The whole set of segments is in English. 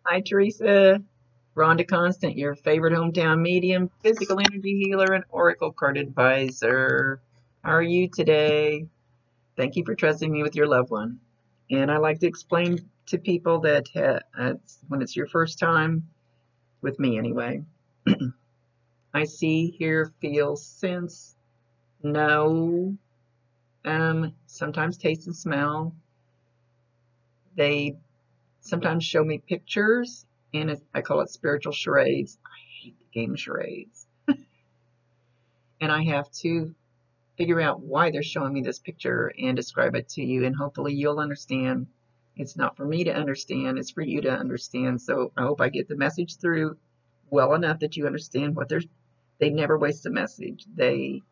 Hi, Teresa. Rhonda Constant, your favorite hometown medium, physical energy healer, and oracle card advisor. How are you today? Thank you for trusting me with your loved one. And I like to explain to people that when it's your first time with me, anyway, I see, hear, feel, sense, know, sometimes taste and smell. They sometimes show me pictures, and I call it spiritual charades. I hate the game charades. And I have to figure out why they're showing me this picture and describe it to you, and hopefully you'll understand. It's not for me to understand, it's for you to understand. So I hope I get the message through well enough that you understand what they never waste a message. They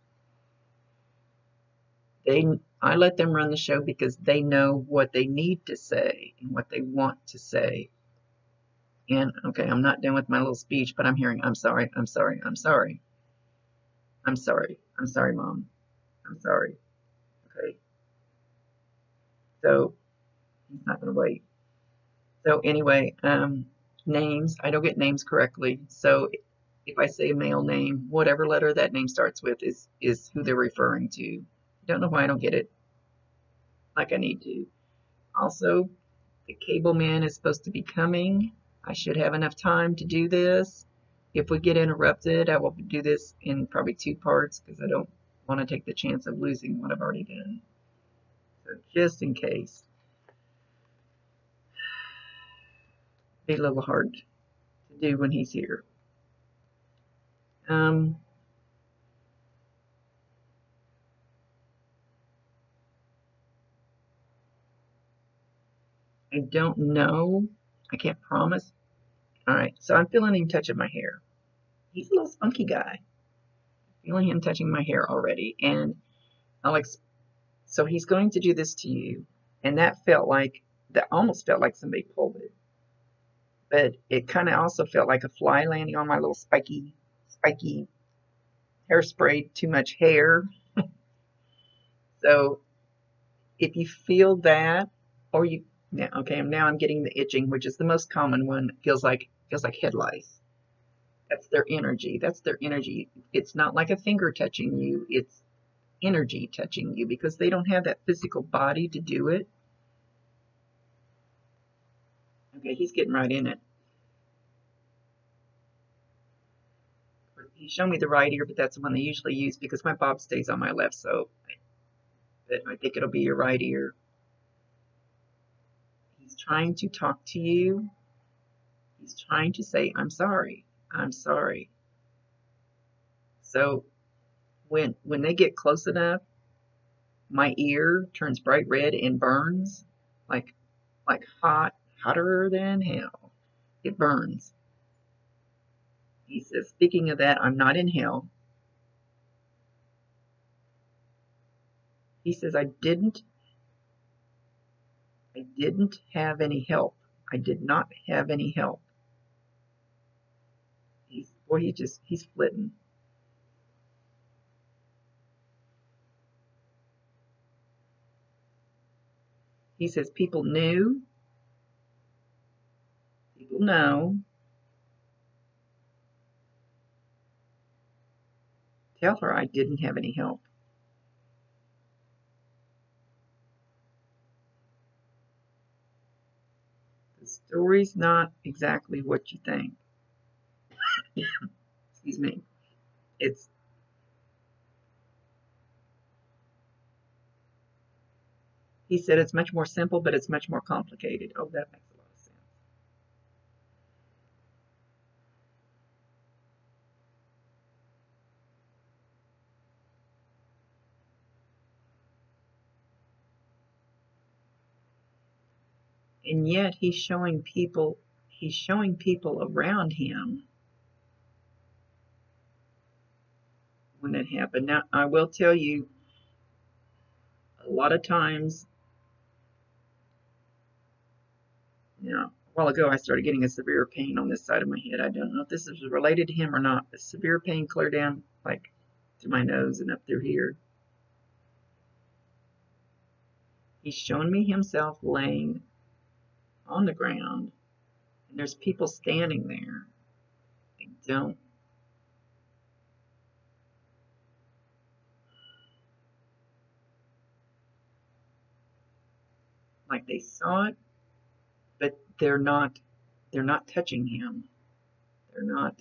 I let them run the show because they know what they need to say and what they want to say. And okay, I'm not done with my little speech, but I'm hearing, I'm sorry, I'm sorry, I'm sorry, I'm sorry, I'm sorry, Mom, I'm sorry. Okay, so he's not going to wait. So anyway, names, I don't get names correctly. So if I say a male name, whatever letter that name starts with is who they're referring to. Don't know why I don't get it like I need to. Also, the cable man is supposed to be coming. I should have enough time to do this. If we get interrupted, I will do this in probably two parts because I don't want to take the chance of losing what I've already done. So just in case, be a little hard to do when he's here. Um, I don't know. I can't promise. All right, so I'm feeling him touching my hair. He's a little spunky guy. Feeling him touching my hair already, and Alex. So he's going to do this to you, and that almost felt like somebody pulled it, but it kind of also felt like a fly landing on my little spiky hairspray. Too much hair. So if you feel that, or you now, okay, now I'm getting the itching, which is the most common one. It feels like head lice. That's their energy. That's their energy. It's not like a finger touching you. It's energy touching you because they don't have that physical body to do it. Okay, he's getting right in it. He's shown me the right ear, but that's the one they usually use because my bob stays on my left, so but I think it'll be your right ear. He's trying to talk to you. He's trying to say, I'm sorry. I'm sorry. So when they get close enough, my ear turns bright red and burns like hotter than hell. It burns. He says, speaking of that, I'm not in hell. He says, I didn't have any help. I did not have any help. He's flitting. He says, people know, tell her I didn't have any help. The story's not exactly what you think. Excuse me. It's He said it's much more simple, but it's much more complicated. Oh, that makes a lot of sense. And yet he's showing people around him when it happened. Now, I will tell you, a lot of times, a while ago, I started getting a severe pain on this side of my head. I don't know if this is related to him or not. The severe pain clear down like to my nose and up through here. He's shown me himself laying on the ground, And there's people standing there. They don't. Like they saw it, but they're not touching him. They're not.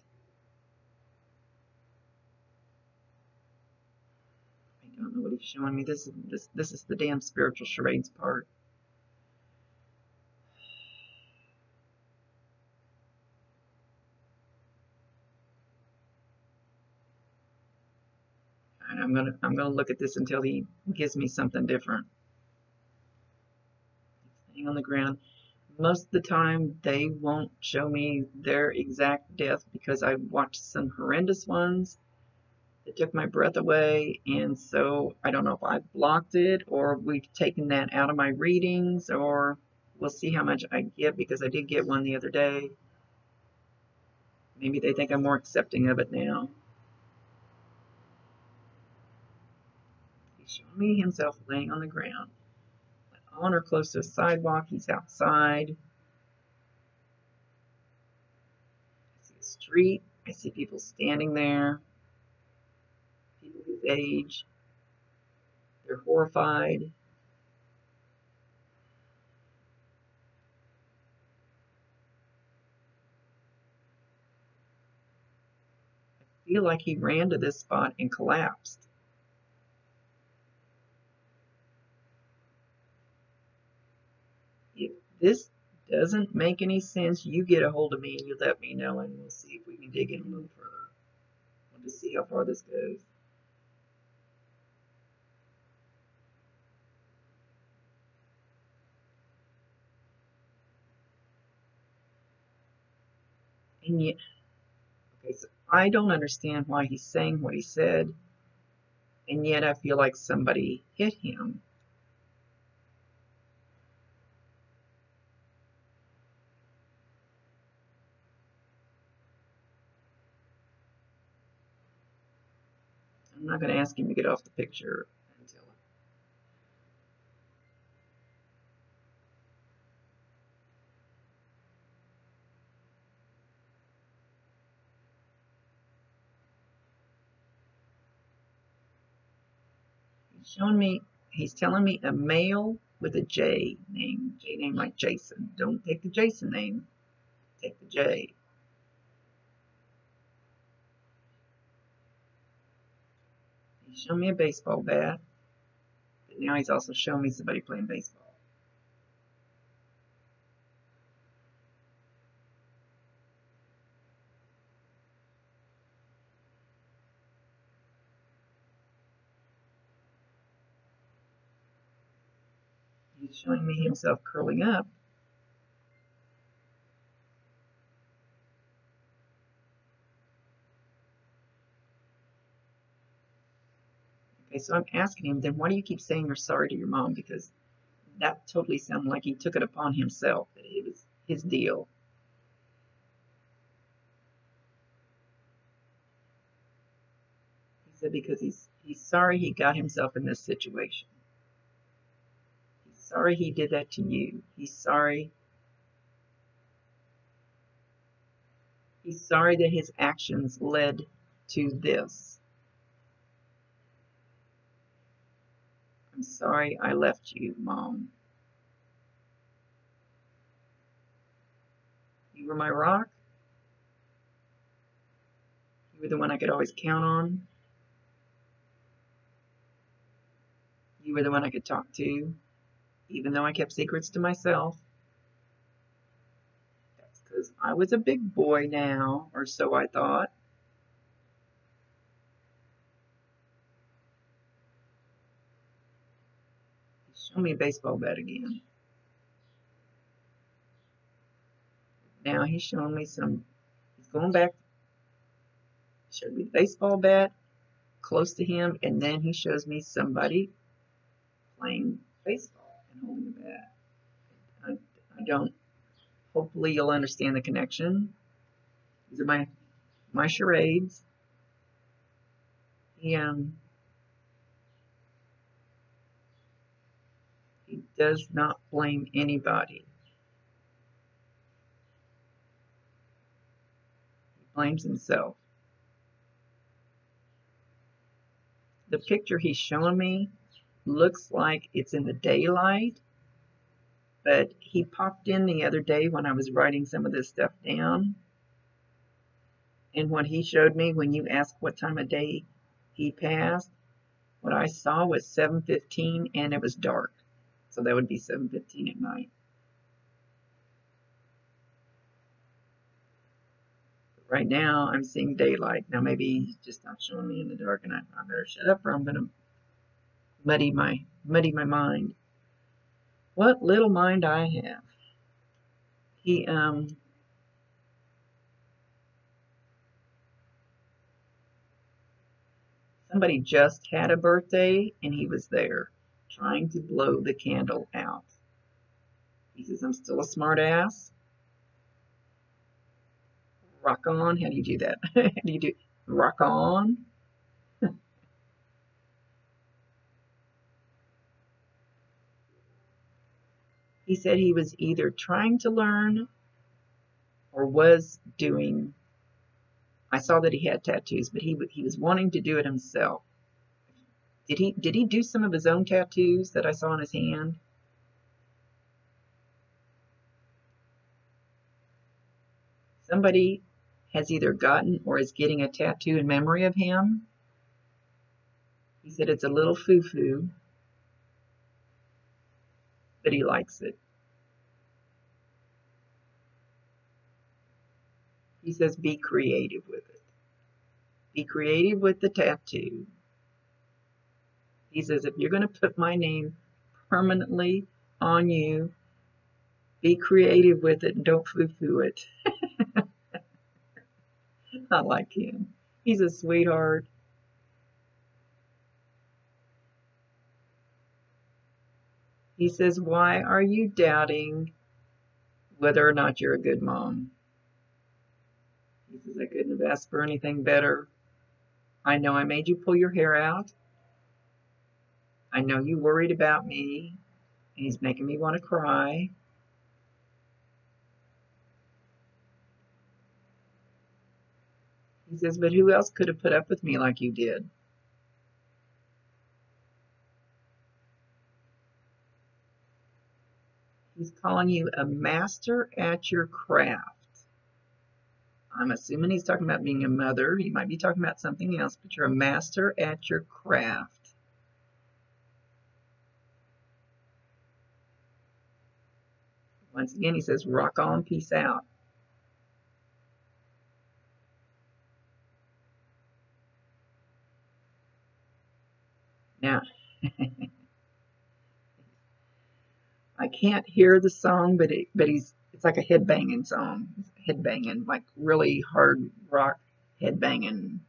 I don't know what he's showing me. This is the damn spiritual charades part. And I'm gonna look at this until he gives me something different. He's laying on the ground. Most of the time they won't show me their exact death because I watched some horrendous ones that took my breath away, and so I don't know if I've blocked it or we've taken that out of my readings, or we'll see how much I get because I did get one the other day. Maybe they think I'm more accepting of it now. He's showing me himself laying on the ground, on or close to a sidewalk. He's outside. I see a street. I see people standing there, people his age. They're horrified. I feel like he ran to this spot and collapsed. If this doesn't make any sense, you get a hold of me and you let me know, and we'll see if we can dig in a little further. We'll just see how far this goes. And yet, okay, so I don't understand why he's saying what he said, and yet I feel like somebody hit him. I'm not going to ask him to get off the picture until. He's telling me a male with a J name like Jason. Don't take the Jason name, take the J. He's showing me a baseball bat, but now he's also showing me somebody playing baseball. He's showing me himself curling up. Okay, so I'm asking him, then why do you keep saying you're sorry to your mom? Because that totally sounded like he took it upon himself, that it was his deal. He said because he's sorry he got himself in this situation. He's sorry he did that to you. He's sorry that his actions led to this. I'm sorry I left you, Mom. You were my rock. You were the one I could always count on. You were the one I could talk to, even though I kept secrets to myself. That's because I was a big boy now, or so I thought. Show me a baseball bat again. Now he's showing me he's going back, showed me the baseball bat close to him, and then he shows me somebody playing baseball and holding the bat. I don't, hopefully you'll understand the connection. These are my charades. He does not blame anybody. claims himself. The picture he's showing me looks like it's in the daylight, but he popped in the other day when I was writing some of this stuff down. And what he showed me, when you asked what time of day he passed, what I saw was 7:15 and it was dark. So that would be 7:15 at night. Right now I'm seeing daylight. Now maybe he's just not showing me in the dark, and I better shut up or I'm gonna muddy my mind. What little mind I have. He somebody just had a birthday and he was there trying to blow the candle out. He says, I'm still a smart ass. Rock on. How do you do that? How do you do rock on? He said he was either trying to learn or was doing. I saw that he had tattoos, but he was wanting to do it himself. Did he do some of his own tattoos that I saw on his hand? Somebody has either gotten or is getting a tattoo in memory of him. He said it's a little foo-foo, but he likes it. He says be creative with it. Be creative with the tattoo. He says if you're going to put my name permanently on you, be creative with it and don't foo-foo it. I like him. He's a sweetheart. He says, why are you doubting whether or not you're a good mom? He says, I couldn't have asked for anything better. I know I made you pull your hair out. I know you worried about me. And he's making me want to cry. He says, but who else could have put up with me like you did? He's calling you a master at your craft. I'm assuming he's talking about being a mother. He might be talking about something else, but you're a master at your craft. Once again, he says, rock on, peace out. Now, I can't hear the song, but it's like a headbanging song, headbanging, like really hard rock headbanging,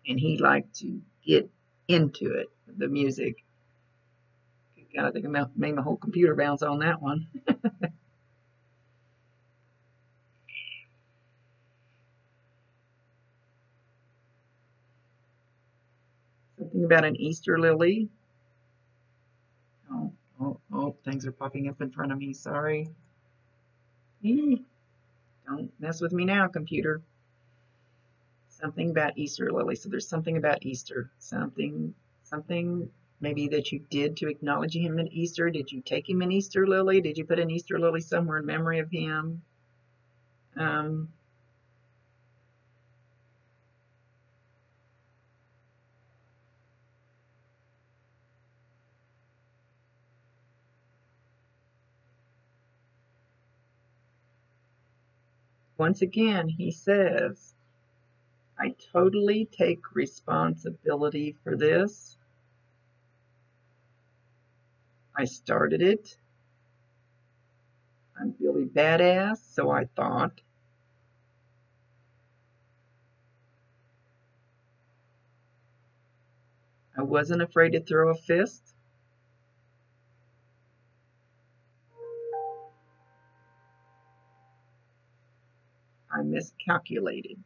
and he liked to get into it, the music. I think I made my whole computer bounce on that one. Something about an Easter lily. Oh, things are popping up in front of me. Sorry. Don't mess with me now, computer. Something about Easter lily. So there's something about Easter. Something maybe that you did to acknowledge him at Easter. Did you take him an Easter lily? Did you put an Easter lily somewhere in memory of him? Once again, he says, I totally take responsibility for this. I started it. I'm Billy Badass, so I thought. I wasn't afraid to throw a fist. I miscalculated.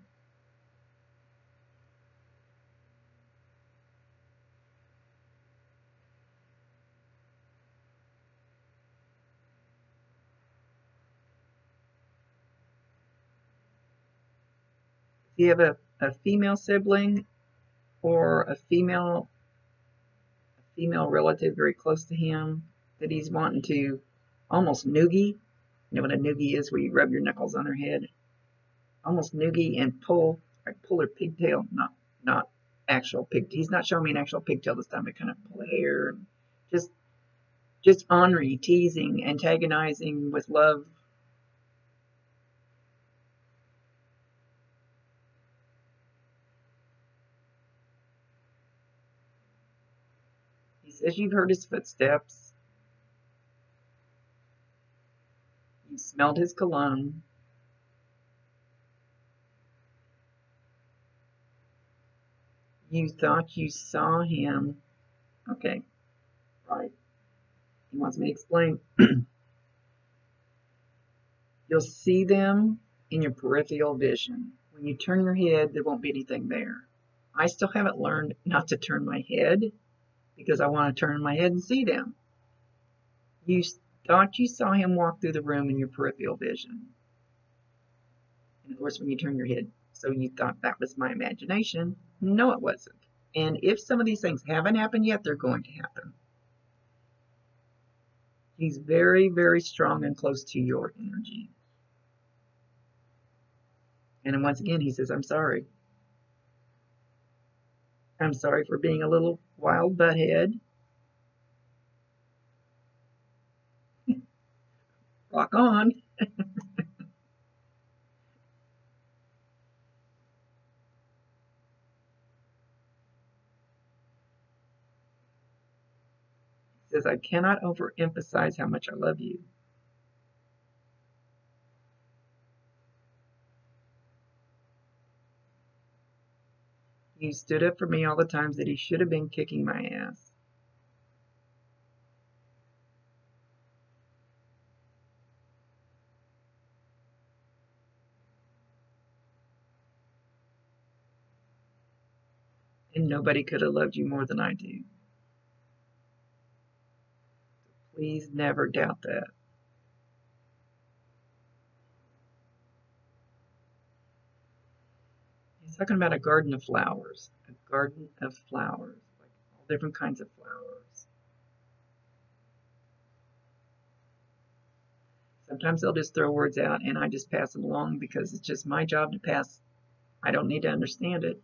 Do you have a female sibling or a female relative very close to him that he's wanting to almost noogie? You know what a noogie is, where you rub your knuckles on their head? Almost noogie and pull, like pull her pigtail, not actual pig. He's not showing me an actual pigtail this time, but kind of pull hair, just ornery, teasing, antagonizing with love. He says you've heard his footsteps, you smelled his cologne, you thought you saw him. Okay, right. He wants me to explain. You'll see them in your peripheral vision. When you turn your head, there won't be anything there. I still haven't learned not to turn my head because I want to turn my head and see them. You thought you saw him walk through the room in your peripheral vision. And of course, when you turn your head, so you thought that was my imagination. No, it wasn't. And if some of these things haven't happened yet, they're going to happen. He's very, very strong and close to your energy. And then once again, he says, I'm sorry. I'm sorry for being a little wild butthead. Rock on. He says, I cannot overemphasize how much I love you. You stood up for me all the times that he should have been kicking my ass. And nobody could have loved you more than I do. Please never doubt that. He's talking about a garden of flowers. A garden of flowers. Like all different kinds of flowers. Sometimes they'll just throw words out and I just pass them along because it's just my job to pass. I don't need to understand it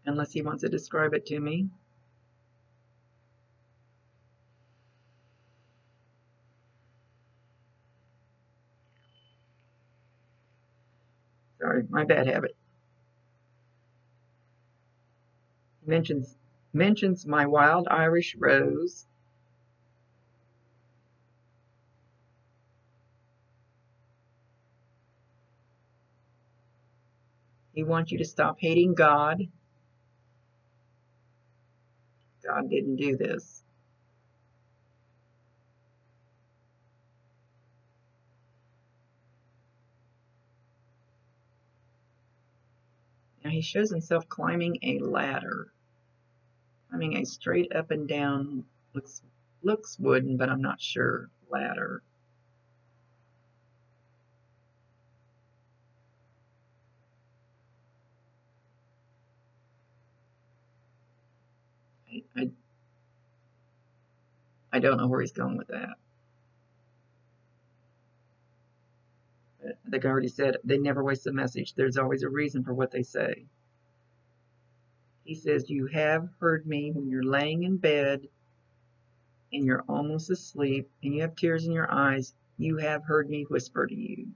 unless he wants to describe it to me. Sorry, my bad habit. He mentions my wild Irish rose. He wants you to stop hating God. God didn't do this. Now he shows himself climbing a ladder. Climbing a straight up and down, looks wooden, but I'm not sure, ladder. I don't know where he's going with that. I think I already said they never waste a message. There's always a reason for what they say. He says, you have heard me when you're laying in bed and you're almost asleep and you have tears in your eyes. You have heard me whisper to you.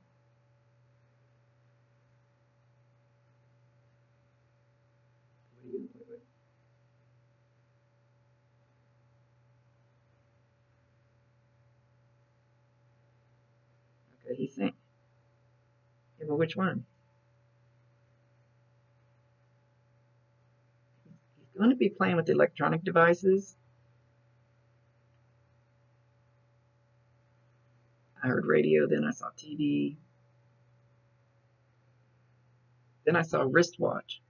What are you going to play with? Okay, he's saying, yeah, well, which one? He's going to be playing with electronic devices. I heard radio, then I saw TV. Then I saw a wristwatch.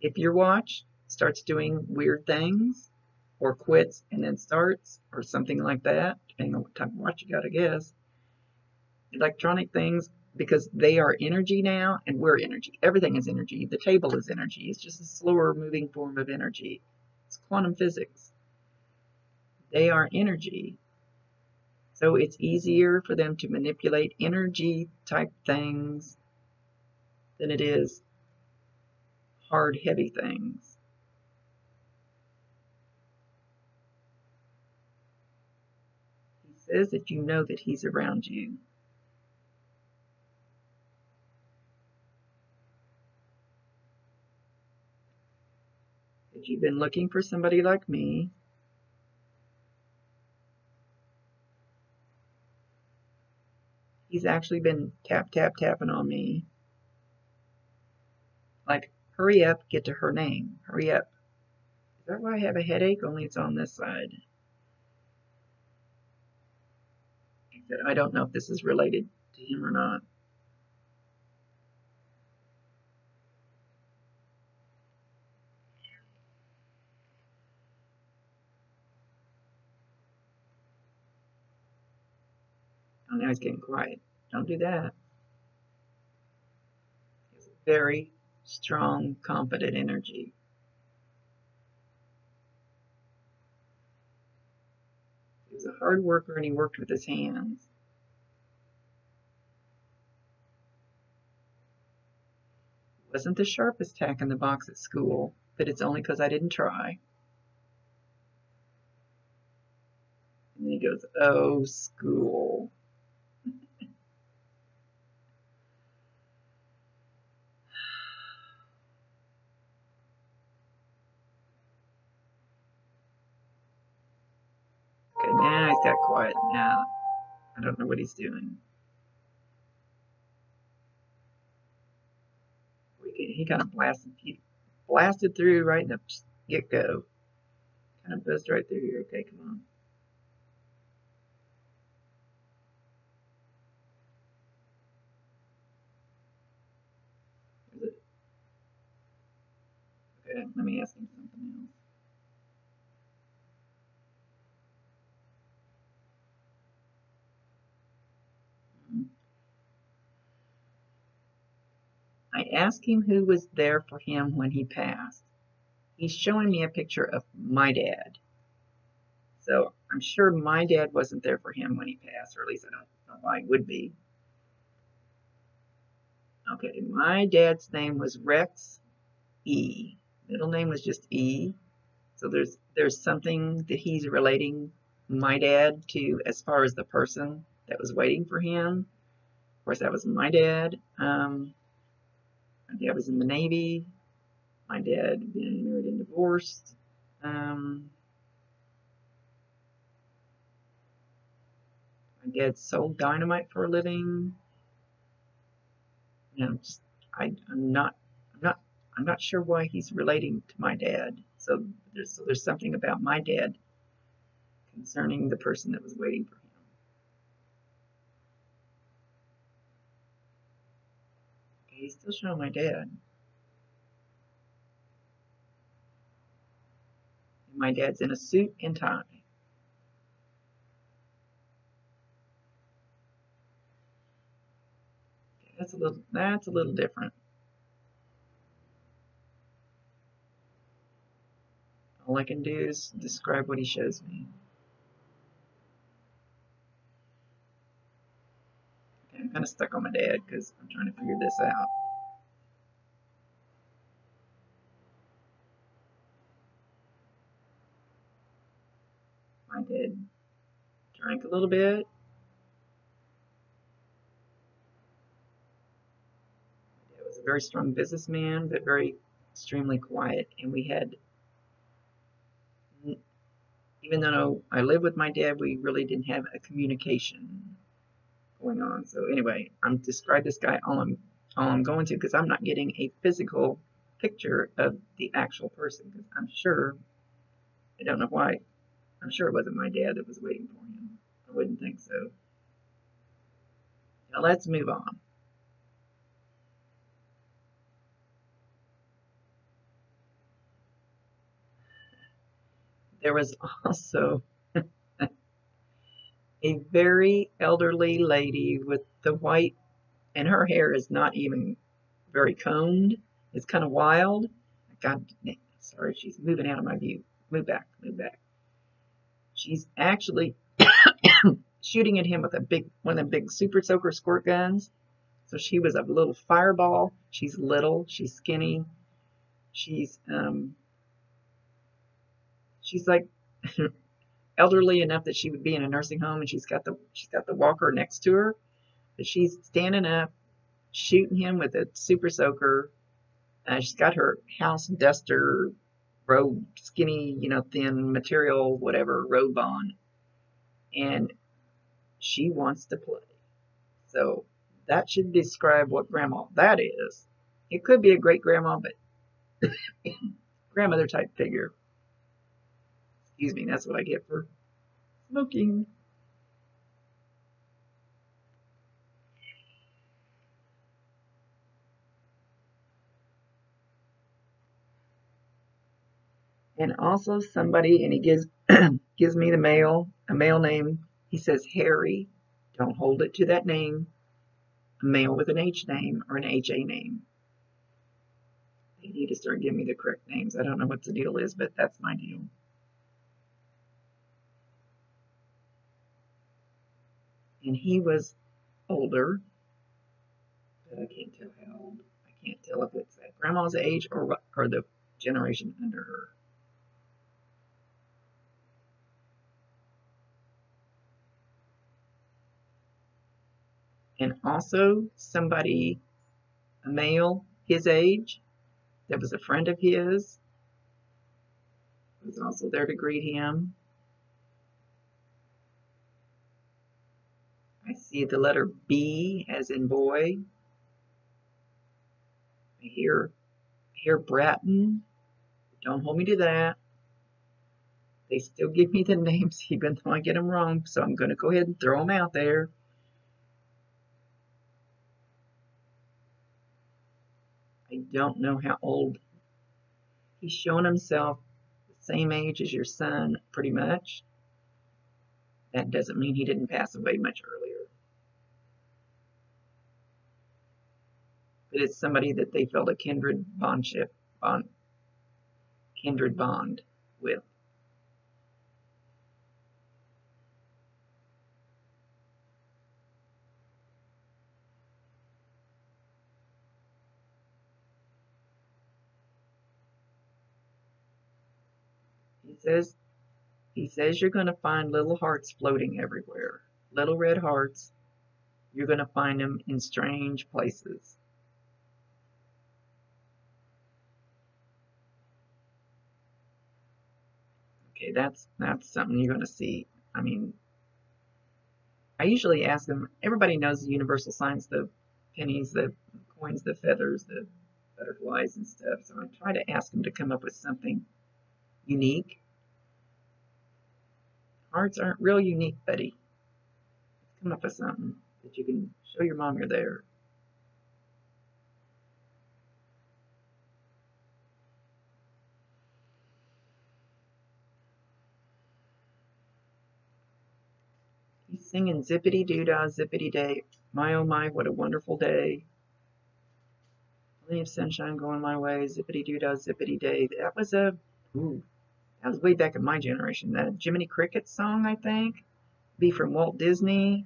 If your watch starts doing weird things, or quits and then starts, or something like that, depending on what type of watch you got, I guess, electronic things because they are energy now and we're energy. Everything is energy. The table is energy. It's just a slower moving form of energy. It's quantum physics. They are energy. So it's easier for them to manipulate energy type things than it is hard, heavy things. He says that you know that he's around you. That you've been looking for somebody like me. He's actually been tapping on me. Like, hurry up, get to her name. Hurry up. Is that why I have a headache? Only it's on this side. I don't know if this is related to him or not. Oh, now he's getting quiet. Don't do that. It's very strong, confident energy. He was a hard worker and he worked with his hands. Wasn't the sharpest tack in the box at school, but it's only because I didn't try. And then he goes, oh, school. Okay, now he's got quiet. Now I don't know what he's doing. He kind of blasted through right in the get-go. Kind of buzzed right through here. Okay, come on. Is it? Okay, let me ask him something else. I asked him who was there for him when he passed. He's showing me a picture of my dad. So I'm sure my dad wasn't there for him when he passed, or at least I don't know why he would be. Okay, my dad's name was Rex E. Middle name was just E. So there's something that he's relating my dad to as far as the person that was waiting for him. Of course, that was my dad. My dad was in the Navy. My dad had been married and divorced. My dad sold dynamite for a living. You know, just, I'm not sure why he's relating to my dad. So there's something about my dad concerning the person that was waiting for him. Okay, he's still showing my dad. My dad's in a suit and tie. Okay, that's a little different. All I can do is describe what he shows me. Okay, I'm kind of stuck on my dad because I'm trying to figure this out. My dad drank a little bit. My dad was a very strong businessman, but very extremely quiet. And we had, even though I lived with my dad, we really didn't have a communication going on. So anyway, I'm describe this guy all I'm going to because I'm not getting a physical picture of the actual person because I'm sure I don't know why. I'm sure it wasn't my dad that was waiting for him. I wouldn't think so. Now let's move on. There was also a very elderly lady with the white and her hair is not even very combed. It's kind of wild. God, sorry, she's moving out of my view. Move back, move back. She's actually shooting at him with one of the big super soaker squirt guns. So she was a little fireball. She's little. She's skinny. She's like elderly enough that she would be in a nursing home, and she's got the walker next to her. But she's standing up, shooting him with a super soaker. She's got her house duster robe, skinny, thin material, whatever, robe on. And she wants to play. So that should describe what grandma that is. It could be a great grandma, but grandmother type figure. Excuse me, that's what I get for smoking. And also somebody, and he gives me a male name. He says Harry. Don't hold it to that name. A male with an H name or an HA name. They need to start giving me the correct names. I don't know what the deal is, but that's my deal. And he was older, but I can't tell how old. I can't tell if it's at grandma's age or the generation under her. And also somebody, a male his age, that was a friend of his, was also there to greet him. I see the letter B as in boy. I hear Bratton. Don't hold me to that. They still give me the names even though I get them wrong, so I'm going to go ahead and throw them out there. I don't know how old. He's showing himself the same age as your son, pretty much. That doesn't mean he didn't pass away much earlier. But it's somebody that they felt a kindred bond with. He says you're going to find little hearts floating everywhere. Little red hearts. You're going to find them in strange places. Okay, that's something you're going to see. I mean, I usually ask them, everybody knows the universal signs, the pennies, the coins, the feathers, the butterflies and stuff. So I try to ask them to come up with something unique. Hearts aren't real unique, buddy. Come up with something that you can show your mom you're there. He's singing zippity doo dah, zippity day. My oh my, what a wonderful day. Plenty of sunshine going my way, zippity doo dah, zippity day. That was way back in my generation. That Jiminy Cricket song, I think, be from Walt Disney.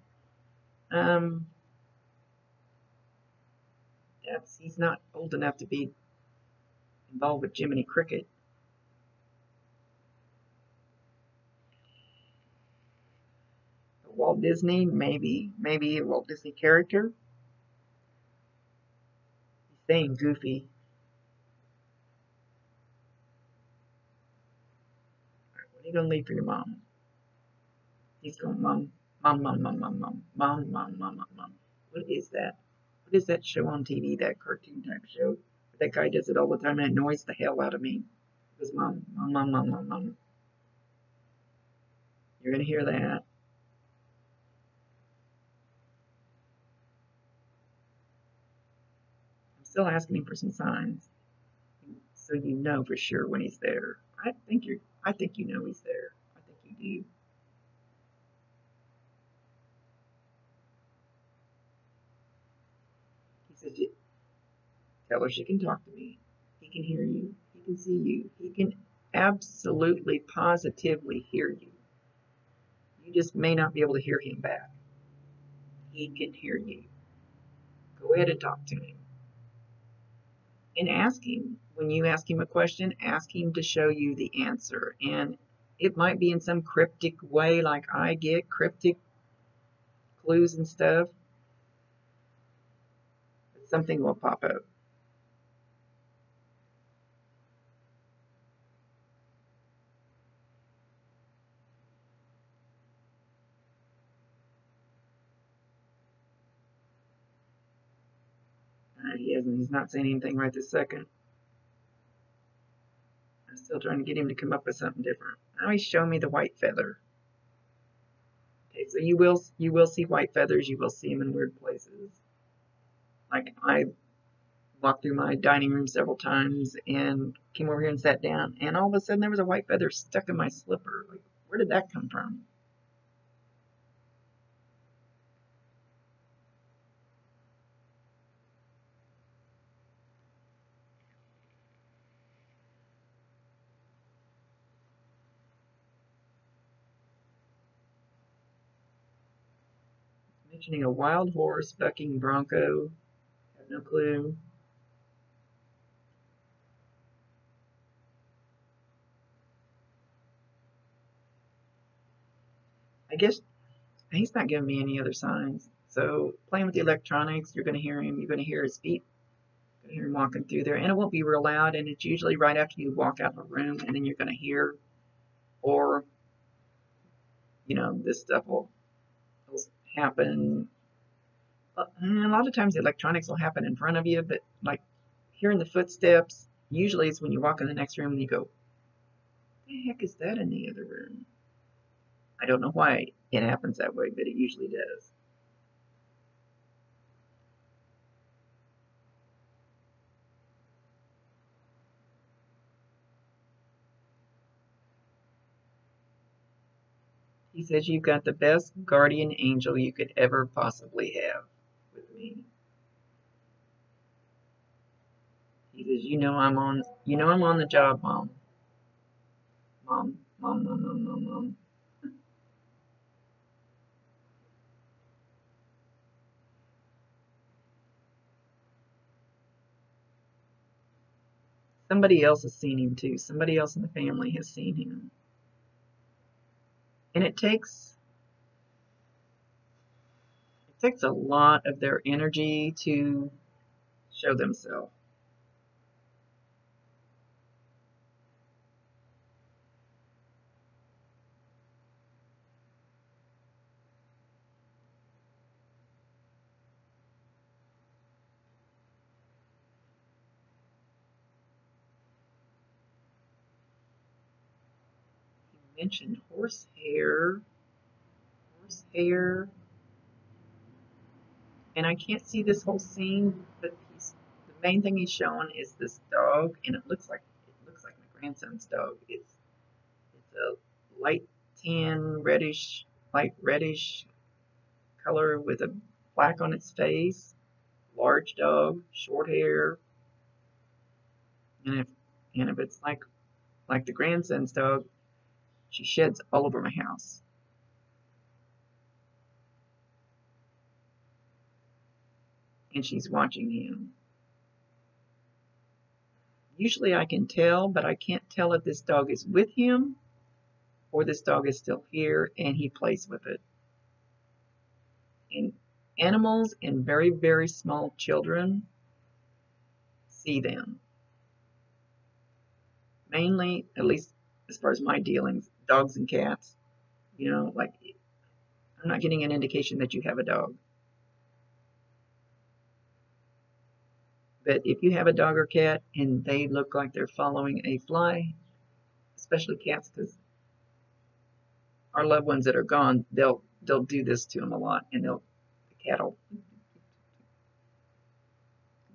He's not old enough to be involved with Jiminy Cricket. Walt Disney, maybe a Walt Disney character. He's saying Goofy. Right, what are you gonna leave for your mom? He's going, mom. What is that? What is that show on TV? That cartoon type show? That guy does it all the time, and it annoys the hell out of me. It was mom. You're gonna hear that. I'm still asking him for some signs, so you know for sure when he's there. I think you know he's there. I think you do. says, tell her she can talk to me. He can hear you. He can see you. He can absolutely, positively hear you. You just may not be able to hear him back. He can hear you. Go ahead and talk to him. And ask him. When you ask him a question, ask him to show you the answer. And it might be in some cryptic way, like I get cryptic clues and stuff. But something will pop up. He's not saying anything right this second. I'm still trying to get him to come up with something different. Now he's showing me the white feather. Okay, so you will see white feathers. You will see them in weird places. Like I walked through my dining room several times and came over here and sat down, and all of a sudden there was a white feather stuck in my slipper. Like, where did that come from? Mentioning a wild horse, bucking bronco. Have no clue. I guess he's not giving me any other signs. So playing with the electronics, you're going to hear him. You're going to hear his feet. You're going to hear him walking through there, and it won't be real loud. And it's usually right after you walk out of a room, and then you're going to hear, or this stuff will happen. And a lot of times the electronics will happen in front of you, but like hearing the footsteps, usually it's when you walk in the next room and you go, what the heck is that in the other room? I don't know why it happens that way, but it usually does. He says you've got the best guardian angel you could ever possibly have with me. He says, I'm on the job, Mom. Mom, Mom, Mom, Mom, Mom, Mom. Somebody else has seen him too. Somebody else in the family has seen him. And it takes a lot of their energy to show themselves. He mentioned horsehair, and I can't see this whole scene, but the main thing he's showing is this dog, and it looks like my grandson's dog. It's a light tan, light reddish color with a black on its face. Large dog, short hair, and if it's like the grandson's dog, she sheds all over my house. And she's watching him. Usually I can tell, but I can't tell if this dog is with him or this dog is still here and he plays with it. And animals and very, very small children see them. Mainly, at least as far as my dealings, dogs and cats. Like I'm not getting an indication that you have a dog. But if you have a dog or cat and they look like they're following a fly, especially cats, because our loved ones that are gone, they'll do this to them a lot, and the cat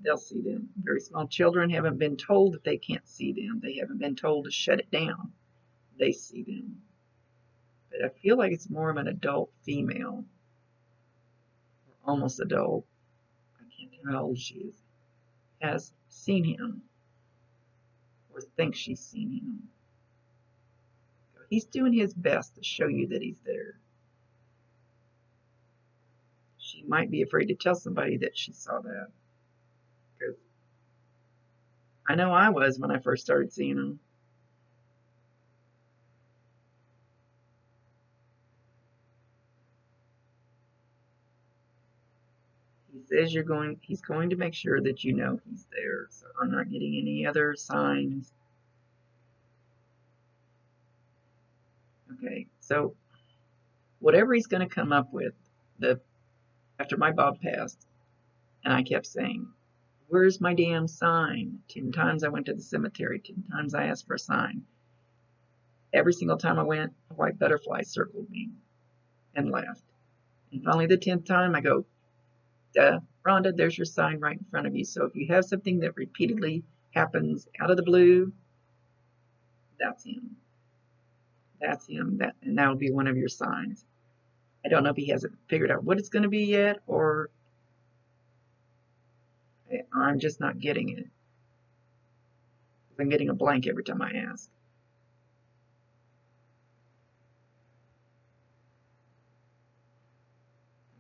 they'll see them. Very small children haven't been told that they can't see them. They haven't been told to shut it down. They see them. But I feel like it's more of an adult female, or almost adult. I and how old she is, has seen him or thinks she's seen him. He's doing his best to show you that he's there. She might be afraid to tell somebody that she saw that. Because I know I was when I first started seeing him. He says he's going to make sure that you know he's there. So I'm not getting any other signs. Okay, so whatever he's going to come up with, after my Bob passed, and I kept saying, where's my damn sign? 10 times I went to the cemetery, 10 times I asked for a sign. Every single time I went, a white butterfly circled me and left. And finally, the 10th time, I go, duh, Rhonda, there's your sign right in front of you. So if you have something that repeatedly happens out of the blue, that's him. That's him. And that'll be one of your signs. I don't know if he hasn't figured out what it's going to be yet, or I'm just not getting it. I'm getting a blank every time I ask.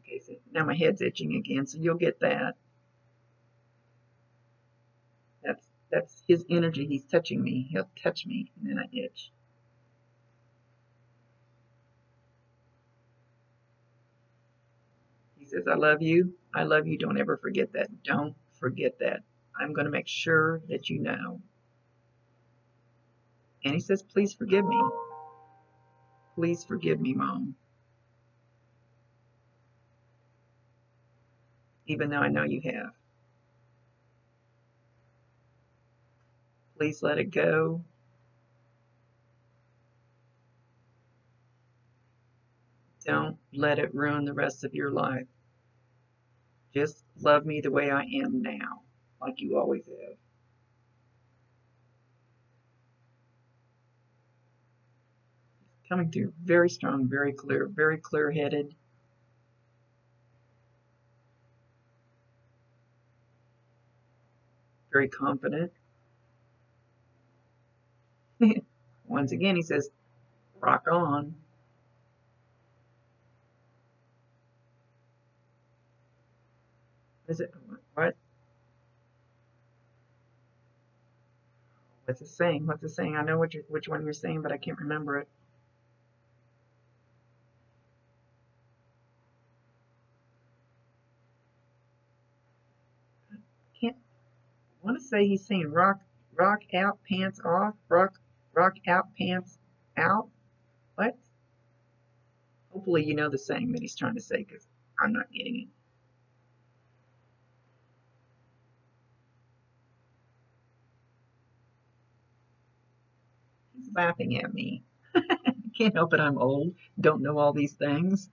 Okay, so now my head's itching again, so you'll get that. That's his energy. He's touching me. He'll touch me, and then I itch. He says, I love you. I love you. Don't ever forget that. Don't forget that. I'm going to make sure that you know. And he says, please forgive me. Please forgive me, Mom. Even though I know you have. Please let it go. Don't let it ruin the rest of your life. Just love me the way I am now, like you always have. Coming through very strong, very clear-headed. Very confident. Once again, he says, rock on. Is it, what? What's it saying? What's it saying? I know which one you're saying, but I can't remember it. Can't. I want to say he's saying rock out, pants off, rock out, pants out. What? Hopefully you know the saying that he's trying to say, because I'm not getting it. He's laughing at me. Can't help it, I'm old. Don't know all these things.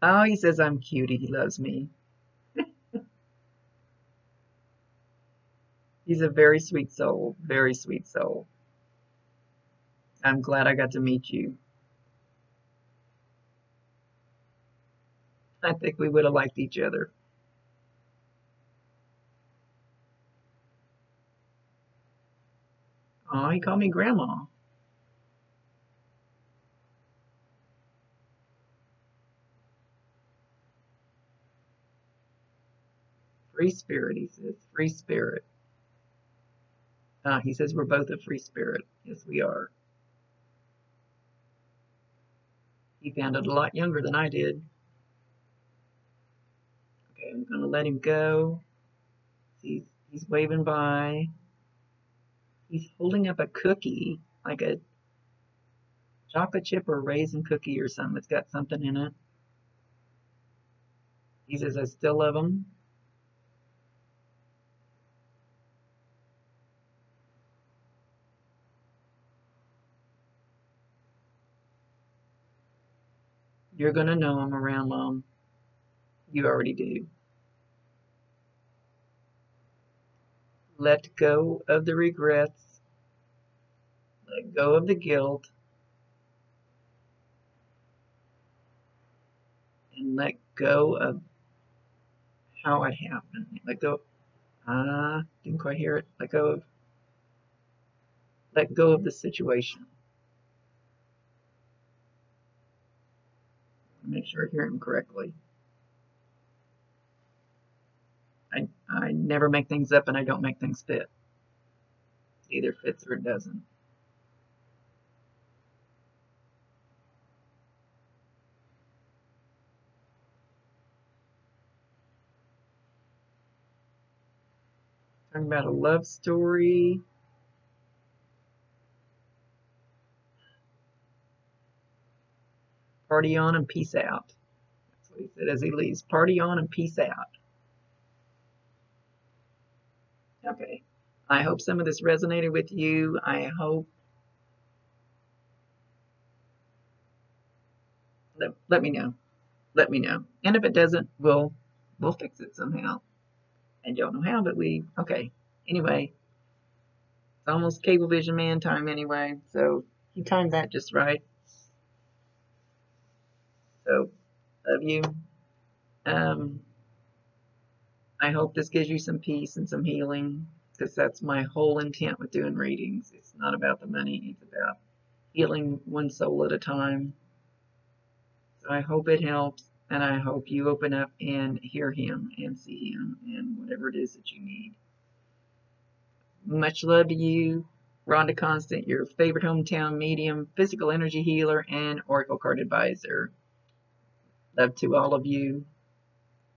Oh, he says I'm cute. He loves me. He's a very sweet soul. Very sweet soul. I'm glad I got to meet you. I think we would have liked each other. Oh, he called me Grandma. Free spirit, he says. Free spirit. He says we're both a free spirit. Yes, we are. He found it a lot younger than I did. Okay, I'm going to let him go. He's waving by. He's holding up a cookie, like a chocolate chip or raisin cookie or something. It's got something in it. He says, I still love him. You're going to know him around Mom. You already do. Let go of the regrets. Let go of the guilt. and let go of how it happened. Let go. Didn't quite hear it. Let go of the situation. Make sure I hear him correctly. I never make things up and I don't make things fit. It either fits or it doesn't. Talking about a love story. Party on and peace out. That's what he said as he leaves. Party on and peace out. Okay. I hope some of this resonated with you. I hope. Let me know. Let me know. And if it doesn't, we'll fix it somehow. I don't know how, but okay. Anyway, it's almost Cablevision Man time anyway, so he timed that just right. So, love you. I hope this gives you some peace and some healing, because that's my whole intent with doing readings. It's not about the money, it's about healing one soul at a time. So I hope it helps, and I hope you open up and hear him and see him and whatever it is that you need. Much love to you. Rhonda Constant, your favorite hometown medium, physical energy healer, and oracle card advisor. Love to all of you.